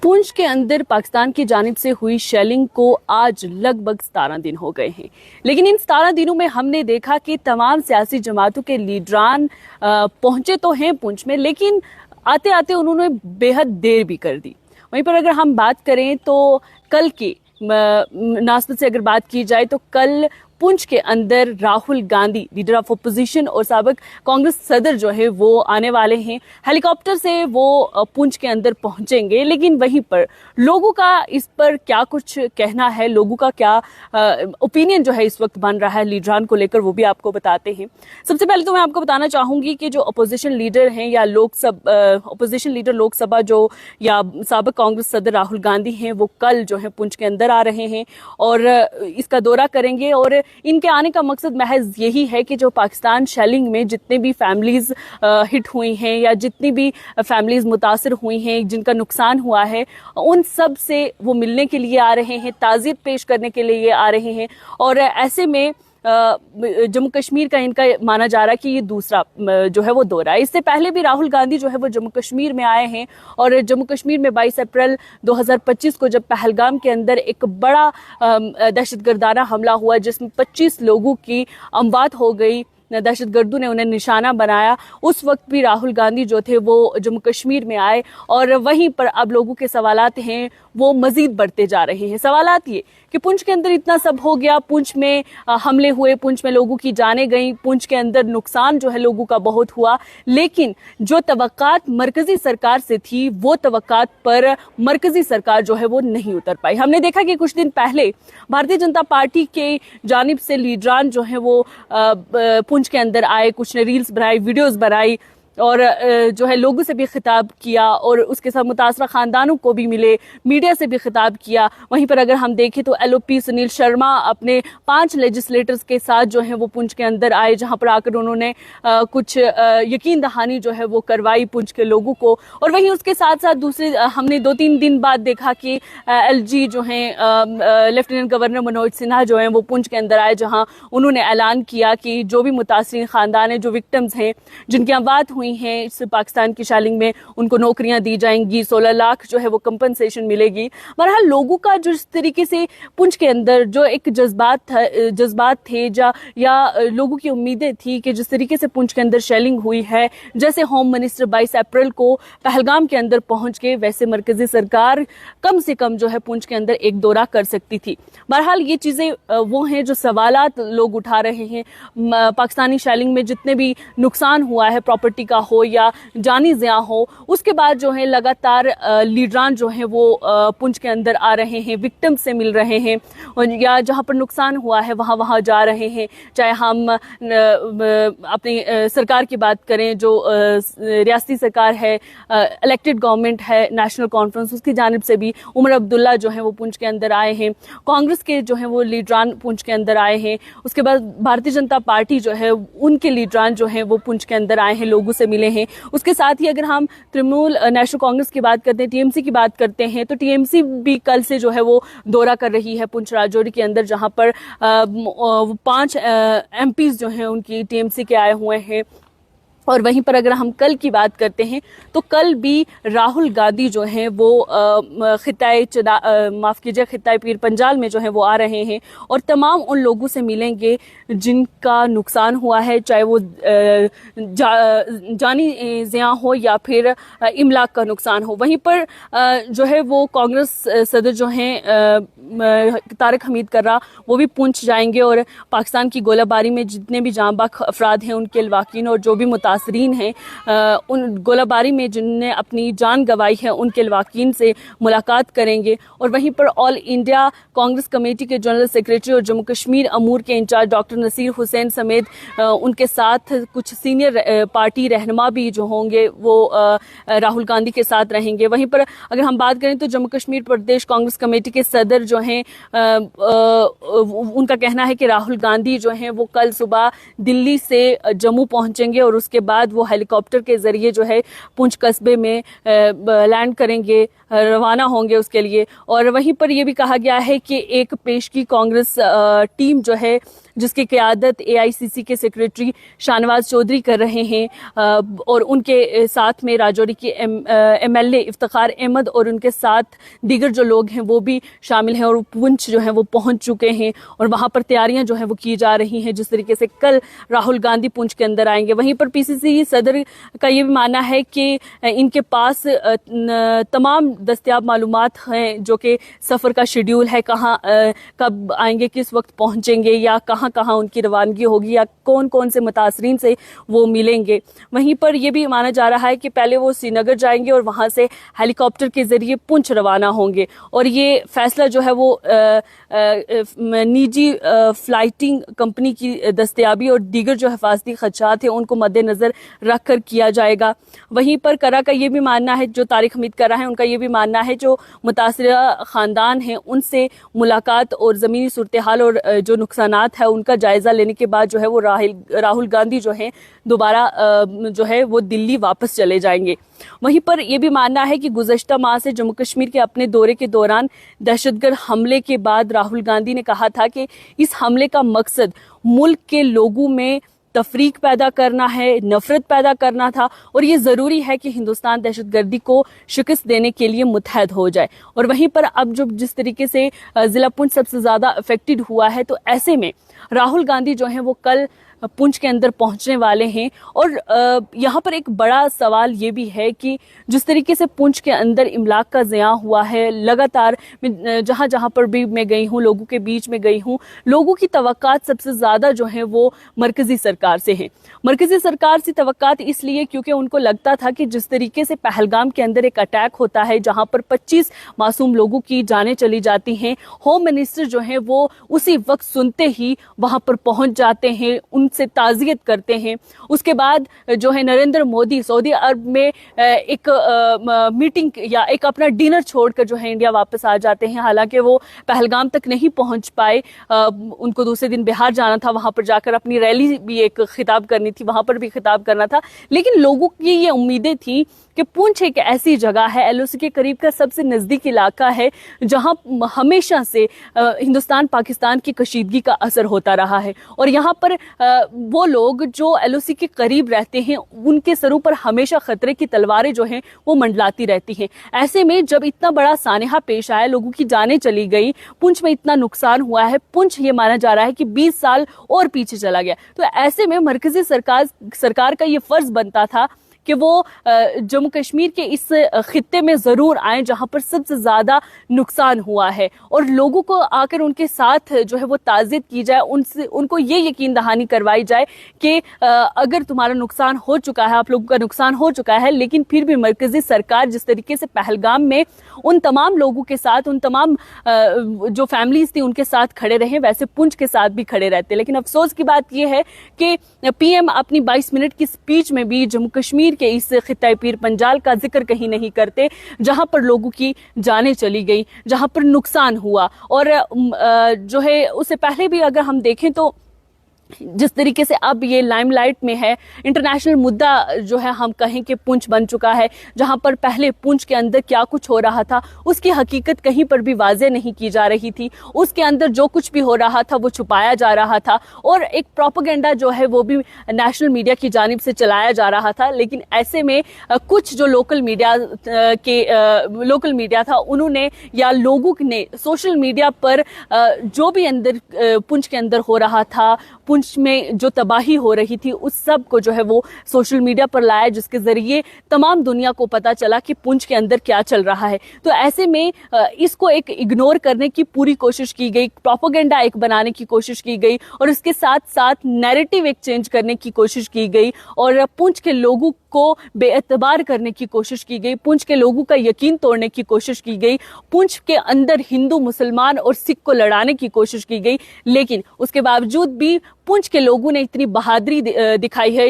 पुंछ के अंदर पाकिस्तान की जानिब से हुई शेलिंग को आज लगभग 17 दिन हो गए हैं, लेकिन इन 17 दिनों में हमने देखा कि तमाम सियासी जमातों के लीडरान पहुंचे तो हैं पुंछ में, लेकिन आते आते उन्होंने बेहद देर भी कर दी। वहीं पर अगर हम बात करें तो कल की नास्बत से अगर बात की जाए तो कल पुंछ के अंदर Rahul Gandhi leader of opposition और साबिक कांग्रेस सदर जो है वो आने वाले हैं। हेलीकॉप्टर से वो पुंछ के अंदर पहुंचेंगे, लेकिन वहीं पर लोगों का इस पर क्या कुछ कहना है, लोगों का क्या ओपिनियन जो है इस वक्त बन रहा है लीडरान को लेकर, वो भी आपको बताते हैं। सबसे पहले तो मैं आपको बताना चाहूंगी कि जो अपोजिशन लीडर हैं या अपोजिशन लीडर लोकसभा जो या साबिक कांग्रेस सदर राहुल गांधी हैं, वो कल जो है पुंछ के अंदर आ रहे हैं और इसका दौरा करेंगे। और इनके आने का मकसद महज यही है कि जो पाकिस्तान शेलिंग में जितने भी फैमिलीज हिट हुई हैं या जितनी भी फैमिलीज मुतासिर हुई हैं, जिनका नुकसान हुआ है, उन सब से वो मिलने के लिए आ रहे हैं, ताज़ियत पेश करने के लिए आ रहे हैं। और ऐसे में जम्मू कश्मीर का इनका माना जा रहा है कि ये दूसरा जो है वो दौरा है। इससे पहले भी राहुल गांधी जो है वो जम्मू कश्मीर में आए हैं और जम्मू कश्मीर में 22 अप्रैल 2025 को जब पहलगाम के अंदर एक बड़ा दहशतगर्दाना हमला हुआ जिसमें 25 लोगों की अमवात हो गई, दहशतगर्दों ने उन्हें निशाना बनाया, उस वक्त भी राहुल गांधी जो थे वो जम्मू कश्मीर में आए। और वहीं पर अब लोगों के सवालात हैं वो मजीद बढ़ते जा रहे हैं। सवालात ये कि पुंछ के अंदर इतना सब हो गया, पुंछ में हमले हुए, पुंछ में लोगों की जानें गई, पुंछ के अंदर नुकसान जो है लोगों का बहुत हुआ, लेकिन जो तवक्कात मरकजी सरकार से थी वो तवक्कात पर मरकजी सरकार जो है वो नहीं उतर पाई। हमने देखा कि कुछ दिन पहले भारतीय जनता पार्टी के जानिब से लीडरान जो है वो पुंछ के अंदर आए, कुछ ने रील्स बनाई, वीडियोस बनाई और जो है लोगों से भी खिताब किया और उसके साथ मुतासरा खानदानों को भी मिले, मीडिया से भी खिताब किया। वहीं पर अगर हम देखें तो LOP सुनील शर्मा अपने 5 लेजिस्लेटर्स के साथ जो है वो पुंछ के अंदर आए, जहां पर आकर उन्होंने कुछ यकीन दहानी जो है वो करवाई पुंछ के लोगों को। और वहीं उसके साथ साथ दूसरे हमने 2-3 दिन बाद देखा कि LG जो है लेफ्टिनेंट गवर्नर मनोज सिन्हा जो है वो पुंछ के अंदर आए, जहाँ उन्होंने ऐलान किया कि जो भी मुतासरीन खानदान है, जो विक्टिम्स हैं, जिनकी अमवात हुई हैं इस पाकिस्तान की शेलिंग में, उनको नौकरियां दी जाएंगी, 16 लाख जो है वो कंपनसेशन मिलेगी। बहरहाल लोगों का जो इस तरीके से पुंछ के अंदर जो एक जज्बात थे या लोगों की उम्मीदें थी कि जिस तरीके से पुंछ के अंदर शेलिंग हुई है, जैसे होम मिनिस्टर 22 अप्रैल को पहलगाम के अंदर पहुंच के, वैसे मरकजी सरकार कम से कम जो है पुंछ के अंदर एक दौरा कर सकती थी। बहरहाल ये चीजें वो हैं जो सवालात लोग उठा रहे हैं। पाकिस्तानी शेलिंग में जितने भी नुकसान हुआ है, प्रॉपर्टी का हो या जानी ज़िया हो, उसके बाद जो है लगातार लीडरान जो है वो पुंछ के अंदर आ रहे हैं, विक्टिम से मिल रहे हैं या जहां पर नुकसान हुआ है वहां जा रहे हैं। चाहे हम अपनी सरकार की बात करें, जो रियासती सरकार है, इलेक्टेड गवर्नमेंट है, नेशनल कॉन्फ्रेंस, उसकी जानिब से भी उमर अब्दुल्ला जो है वो पुंछ के अंदर आए हैं, कांग्रेस के जो है वो लीडरान पुंछ के अंदर आए हैं। उसके बाद भारतीय जनता पार्टी जो है उनके लीडरान जो है वो पुंछ के अंदर आए हैं, लोगों से मिले हैं। उसके साथ ही अगर हम तृणमूल नेशनल कांग्रेस की बात करते हैं, TMC की बात करते हैं, तो TMC भी कल से जो है वो दौरा कर रही है पुंछ राजौरी के अंदर, जहां पर 5 MPs जो हैं उनकी TMC के आए हुए हैं। और वहीं पर अगर हम कल की बात करते हैं तो कल भी राहुल गांधी जो हैं वो खिताए पीर पंजाल में जो है वो आ रहे हैं और तमाम उन लोगों से मिलेंगे जिनका नुकसान हुआ है, चाहे वो जानी ज़िया हो या फिर इमलाक का नुकसान हो। वहीं पर जो है वो कांग्रेस सदर जो हैं तारिक हमीद कर्रा, वो भी पुंछ जाएंगे और पाकिस्तान की गोलाबारी में जितने भी जांबाज अफराद हैं उनके लवाकिन और जो भी मुतासरीन हैं उन गोलाबारी में जिनने अपनी जान गंवाई है उनके लवाकिन से मुलाकात करेंगे। और वहीं पर ऑल इंडिया कांग्रेस कमेटी के जनरल सेक्रेटरी और जम्मू कश्मीर अमूर के इंचार्ज डॉक्टर नसीर हुसैन समेत उनके साथ कुछ सीनियर पार्टी रहनुमा भी जो होंगे वो राहुल गांधी के साथ रहेंगे। वहीं पर अगर हम बात करें तो जम्मू कश्मीर प्रदेश कांग्रेस कमेटी के सदर जो हैं उनका कहना है कि राहुल गांधी जो हैं वो कल सुबह दिल्ली से जम्मू पहुंचेंगे और उसके बाद वो हेलीकॉप्टर के जरिए जो है पुंछ कस्बे में लैंड करेंगे, रवाना होंगे उसके लिए। और वहीं पर यह भी कहा गया है कि एक पेशगी कांग्रेस टीम जो है जिसकी क़यादत AICC के सेक्रेटरी शाहनवाज चौधरी कर रहे हैं, और उनके साथ में राजौरी के MLA इफ्तिखार अहमद और उनके साथ दीगर जो लोग हैं वो भी शामिल हैं, और पुंछ जो है वो पहुंच चुके हैं और वहां पर तैयारियां जो है वो की जा रही हैं। जिस तरीके से कल राहुल गांधी पुंछ के अंदर आएंगे, वहीं पर PCC सदर का ये भी मानना है कि इनके पास तमाम दस्तयाब मालूमात हैं, जो कि सफ़र का शेड्यूल है, कहाँ कब आएंगे, किस वक्त पहुंचेंगे, या कहाँ कहाँ उनकी रवानगी होगी, या कौन कौन से मुतासरीन से वो मिलेंगे। वहीं पर यह भी माना जा रहा है कि पहले वो श्रीनगर जाएंगे और वहाँ से हेलीकॉप्टर के ज़रिए पुंछ रवाना होंगे, और ये फैसला जो है वो निजी फ्लाइटिंग कंपनी की दस्तयाबी और दीगर जो हिफाजती खदशात हैं उनको मद्देनज़र रख कर किया जाएगा। वहीं पर करा का ये भी मानना है, जो तारिक हमीद करा है उनका ये भी मानना है, जो मुतासरा ख़ानदान हैं उनसे मुलाकात और ज़मीनी सूरत हाल और जो नुकसानात है उनका जायज़ा लेने के बाद जो है वो राहुल गांधी जो हैं दोबारा जो है वो दिल्ली वापस चले जाएंगे। वहीं पर यह भी मानना है कि गुज़श्ता माह से जम्मू कश्मीर के अपने दौरे के दौरान दहशतगर्द हमले के बाद राहुल गांधी ने कहा था कि इस हमले का मकसद मुल्क के लोगों में तफरीक पैदा करना है, नफरत पैदा करना था, और ये ज़रूरी है कि हिंदुस्तान दहशतगर्दी को शिकस्त देने के लिए मुत्तहद हो जाए। और वहीं पर अब जो जिस तरीके से ज़िला पुंछ सबसे ज़्यादा अफेक्टेड हुआ है, तो ऐसे में राहुल गांधी जो हैं वो कल पुंछ के अंदर पहुंचने वाले हैं। और यहाँ पर एक बड़ा सवाल ये भी है कि जिस तरीके से पुंछ के अंदर इमलाक का ज़िया हुआ है, लगातार जहाँ जहाँ पर भी मैं गई हूँ, लोगों के बीच में गई हूँ, लोगों की तवक्कात सबसे ज़्यादा जो है वो मरकज़ी सरकार से हैं। मरकज़ी सरकार से तवक्कात इसलिए क्योंकि उनको लगता था कि जिस तरीके से पहलगाम के अंदर एक अटैक होता है जहाँ पर 25 मासूम लोगों की जानें चली जाती हैं, होम मिनिस्टर जो हैं वो उसी वक्त सुनते ही वहाँ पर पहुँच जाते हैं, से ताज़ियत करते हैं। उसके बाद जो है नरेंद्र मोदी सऊदी अरब में एक मीटिंग या एक अपना डिनर छोड़कर जो है इंडिया वापस आ जाते हैं। हालांकि वो पहलगाम तक नहीं पहुंच पाए, उनको दूसरे दिन बिहार जाना था, वहां पर जाकर अपनी रैली भी एक खिताब करनी थी, वहां पर भी खिताब करना था। लेकिन लोगों की ये उम्मीदें थी कि पुंछ एक ऐसी जगह है, LOC के करीब का सबसे नज़दीक इलाका है, जहां हमेशा से हिंदुस्तान पाकिस्तान की कशीदगी का असर होता रहा है, और यहाँ पर वो लोग जो LOC के करीब रहते हैं उनके सरों पर हमेशा खतरे की तलवारें जो हैं वो मंडलाती रहती हैं। ऐसे में जब इतना बड़ा सानहा पेश आया, लोगों की जानें चली गई, पुंछ में इतना नुकसान हुआ है, पुंछ ये माना जा रहा है कि 20 साल और पीछे चला गया, तो ऐसे में मरकजी सरकार का ये फर्ज बनता था कि वो जम्मू कश्मीर के इस खित्ते में ज़रूर आएँ जहाँ पर सबसे ज़्यादा नुकसान हुआ है, और लोगों को आकर उनके साथ जो है वो ताज़ियत की जाए, उनको ये यकीन दहानी करवाई जाए कि अगर तुम्हारा नुकसान हो चुका है, आप लोगों का नुकसान हो चुका है, लेकिन फिर भी मरकज़ी सरकार जिस तरीके से पहलगाम में उन तमाम लोगों के साथ, उन तमाम जो फैमिलीज़ थी उनके साथ खड़े रहे, वैसे पुंछ के साथ भी खड़े रहते। लेकिन अफसोस की बात यह है कि PM अपनी 22 मिनट की स्पीच में भी जम्मू कश्मीर के इस खित्ता पीर पंजाल का जिक्र कहीं नहीं करते, जहां पर लोगों की जानें चली गई, जहां पर नुकसान हुआ। और जो है उससे पहले भी अगर हम देखें तो जिस तरीके से अब ये लाइमलाइट में है, इंटरनेशनल मुद्दा जो है हम कहें कि पुंछ बन चुका है, जहां पर पहले पुंछ के अंदर क्या कुछ हो रहा था उसकी हकीकत कहीं पर भी वाज़ेह नहीं की जा रही थी, उसके अंदर जो कुछ भी हो रहा था वो छुपाया जा रहा था, और एक प्रोपेगेंडा जो है वो भी नेशनल मीडिया की जानिब से चलाया जा रहा था। लेकिन ऐसे में कुछ जो लोकल मीडिया था उन्होंने या लोगों ने सोशल मीडिया पर जो भी अंदर पुंछ के अंदर हो रहा था, पुंछ में जो तबाही हो रही थी, उस सब को जो है वो सोशल मीडिया पर लाया, जिसके जरिए तमाम दुनिया को पता चला कि पुंछ के अंदर क्या चल रहा है। तो ऐसे में इसको एक इग्नोर करने की पूरी कोशिश की गई, प्रोपेगेंडा एक बनाने की कोशिश की गई, और इसके साथ साथ नैरेटिव एक चेंज करने की कोशिश की गई, और पुंछ के लोगों को बेएतबार करने की कोशिश की गई, पुंछ के लोगों का यकीन तोड़ने की कोशिश की गई, पुंछ के अंदर हिंदू, मुसलमान और सिख को लड़ाने की कोशिश की गई। लेकिन उसके बावजूद भी पुंछ के लोगों ने इतनी बहादुरी दिखाई है,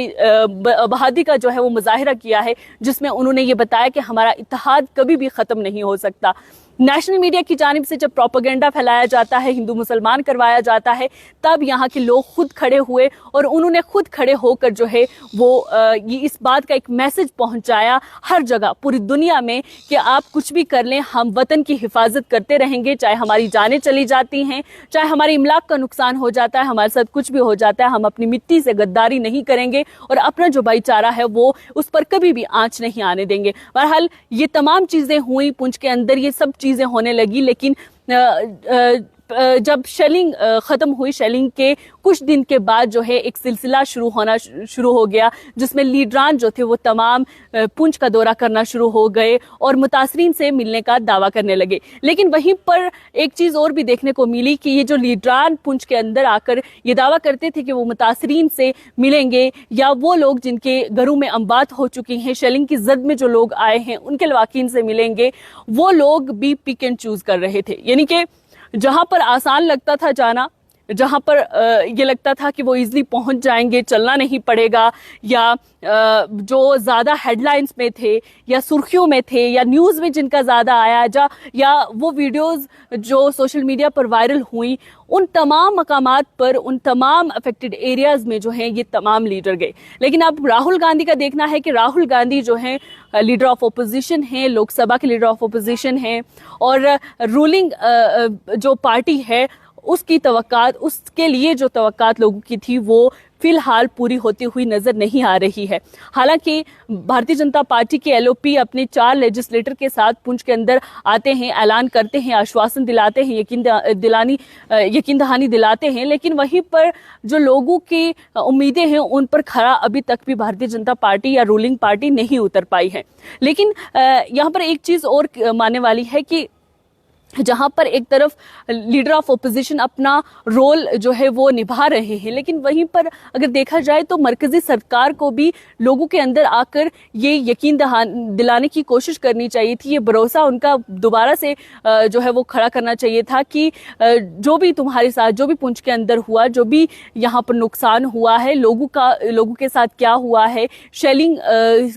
बहादुरी का जो है वो मुजाहिरा किया है, जिसमें उन्होंने ये बताया कि हमारा इत्तेहाद कभी भी ख़त्म नहीं हो सकता। नेशनल मीडिया की जानिब से जब प्रोपेगेंडा फैलाया जाता है, हिंदू मुसलमान करवाया जाता है, तब यहाँ के लोग खुद खड़े हुए और उन्होंने खुद खड़े होकर जो है वो ये इस बात का एक मैसेज पहुंचाया हर जगह पूरी दुनिया में कि आप कुछ भी कर लें, हम वतन की हिफाजत करते रहेंगे, चाहे हमारी जानें चली जाती हैं, चाहे हमारी इमलाक का नुकसान हो जाता है, हमारे साथ कुछ भी हो जाता है, हम अपनी मिट्टी से गद्दारी नहीं करेंगे और अपना जो भाईचारा है वो उस पर कभी भी आंच नहीं आने देंगे। बहरहाल ये तमाम चीजें हुई, पुंछ के अंदर ये सब चीजें होने लगी, लेकिन जब शेलिंग खत्म हुई, शेलिंग के कुछ दिन के बाद जो है एक सिलसिला शुरू हो गया जिसमें लीडरान जो थे वो तमाम पुंछ का दौरा करना शुरू हो गए और मुतासरीन से मिलने का दावा करने लगे। लेकिन वहीं पर एक चीज और भी देखने को मिली कि ये जो लीडरान पुंछ के अंदर आकर ये दावा करते थे कि वो मुतासरीन से मिलेंगे या वो लोग जिनके घरों में अमवात हो चुकी हैं, शेलिंग की जद में जो लोग आए हैं उनके लवाकिन से मिलेंगे, वो लोग भी पिक एंड चूज कर रहे थे। यानी कि जहां पर आसान लगता था जाना, जहां पर ये लगता था कि वो इजीली पहुंच जाएंगे, चलना नहीं पड़ेगा, या जो ज्यादा हेडलाइंस में थे या सुर्खियों में थे या न्यूज में जिनका ज्यादा आया या वो वीडियोस जो सोशल मीडिया पर वायरल हुई, उन तमाम मकामात पर, उन तमाम अफेक्टेड एरियाज में जो है ये तमाम लीडर गए। लेकिन अब राहुल गांधी का देखना है कि राहुल गांधी जो है लीडर ऑफ ओपोजिशन है, लोकसभा के लीडर ऑफ ओपोजिशन है और रूलिंग जो पार्टी है उसकी तवक्कात, उसके लिए जो तवक्कात लोगों की थी वो फिलहाल पूरी होती हुई नजर नहीं आ रही है। हालांकि भारतीय जनता पार्टी के एलओपी अपने 4 लेजिस्लेटर के साथ पुंछ के अंदर आते हैं, ऐलान करते हैं, आश्वासन दिलाते हैं, यकीन दहानी दिलाते हैं, लेकिन वहीं पर जो लोगों की उम्मीदें हैं उन पर खरा अभी तक भी भारतीय जनता पार्टी या रूलिंग पार्टी नहीं उतर पाई है। लेकिन यहाँ पर एक चीज और मानने वाली है कि जहां पर एक तरफ लीडर ऑफ ओपोजिशन अपना रोल जो है वो निभा रहे हैं, लेकिन वहीं पर अगर देखा जाए तो मरकजी सरकार को भी लोगों के अंदर आकर ये यकीन दिलाने की कोशिश करनी चाहिए थी, ये भरोसा उनका दोबारा से जो है वो खड़ा करना चाहिए था कि जो भी तुम्हारे साथ, जो भी पुंछ के अंदर हुआ, जो भी यहाँ पर नुकसान हुआ है, लोगों के साथ क्या हुआ है, शेलिंग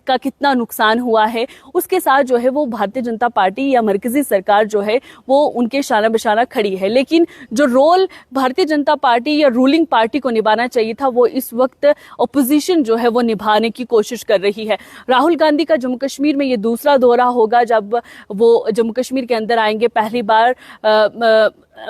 का कितना नुकसान हुआ है, उसके साथ जो है वो भारतीय जनता पार्टी या मरकजी सरकार जो है वो उनके शाना बशाना खड़ी है। लेकिन जो रोल भारतीय जनता पार्टी या रूलिंग पार्टी को निभाना चाहिए था वो इस वक्त ऑपोजिशन जो है वो निभाने की कोशिश कर रही है। राहुल गांधी का जम्मू कश्मीर में ये दूसरा दौरा होगा जब वो जम्मू कश्मीर के अंदर आएंगे। पहली बार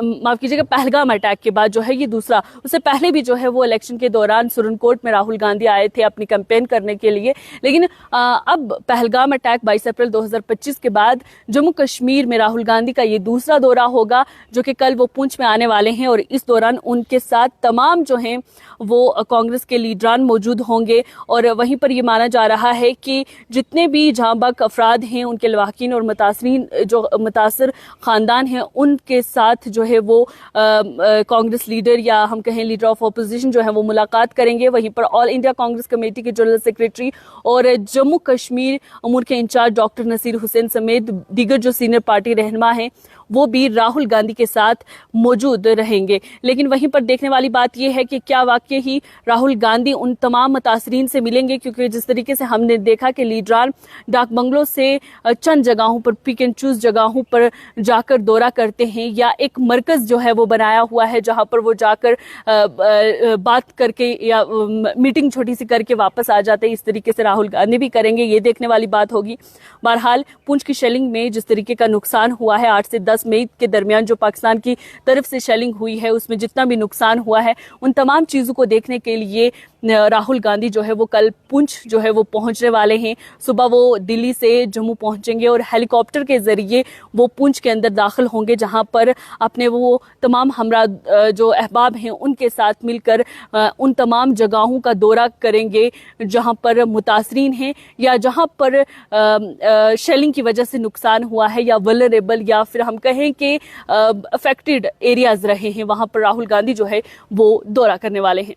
माफ कीजिएगा, पहलगाम अटैक के बाद जो है ये दूसरा, उससे पहले भी जो है वो इलेक्शन के दौरान सुरनकोट में राहुल गांधी आए थे अपनी कैंपेन करने के लिए। लेकिन अब पहलगाम अटैक 22 अप्रैल 2025 के बाद जम्मू कश्मीर में राहुल गांधी का ये दूसरा दौरा होगा, जो कि कल वो पुंछ में आने वाले हैं और इस दौरान उनके साथ तमाम जो हैं वो कांग्रेस के लीडरान मौजूद होंगे। और वहीं पर ये माना जा रहा है कि जितने भी जहां बाग अफराद हैं, उनके लवाकिन और मुतासरीन जो मुतासर खानदान हैं, उनके साथ जो है वो कांग्रेस लीडर या हम कहें लीडर ऑफ ऑपोजिशन जो है वो मुलाकात करेंगे। वहीं पर ऑल इंडिया कांग्रेस कमेटी के जनरल सेक्रेटरी और जम्मू कश्मीर अमूर के इंचार्ज डॉक्टर नसीर हुसैन समेत दीगर जो सीनियर पार्टी रहनुमा हैं वो भी राहुल गांधी के साथ मौजूद रहेंगे। लेकिन वहीं पर देखने वाली बात यह है कि क्या वाकई ही राहुल गांधी उन तमाम मुतासरीन से मिलेंगे, क्योंकि जिस तरीके से हमने देखा कि लीडरान डाक बंगलों से चंद जगहों पर, पिक एंड चूज जगहों पर जाकर दौरा करते हैं या एक मरकज जो है वो बनाया हुआ है जहां पर वो जाकर बात करके या मीटिंग छोटी सी करके वापस आ जाते हैं। इस तरीके से राहुल गांधी भी करेंगे, ये देखने वाली बात होगी। बहरहाल पुंछ की शेलिंग में जिस तरीके का नुकसान हुआ है 8 से 10 मई के दरमियान जो पाकिस्तान की तरफ से शेलिंग हुई है उसमें जितना भी नुकसान हुआ है, उन तमाम चीजों को देखने के लिए राहुल गांधी जो है वो कल पुंछ जो है वो पहुंचने वाले हैं। सुबह वो दिल्ली से जम्मू पहुंचेंगे और हेलीकॉप्टर के जरिए वो पुंछ के अंदर दाखिल होंगे, जहां पर अपने वो तमाम हमरा जो अहबाब हैं उनके साथ मिलकर उन तमाम जगहों का दौरा करेंगे जहां पर मुतासरीन हैं या जहां पर शेलिंग की वजह से नुकसान हुआ है या वल्नरेबल या फिर हम कहें कि अफेक्टेड एरियाज रहे हैं, वहां पर राहुल गांधी जो है वो दौरा करने वाले हैं।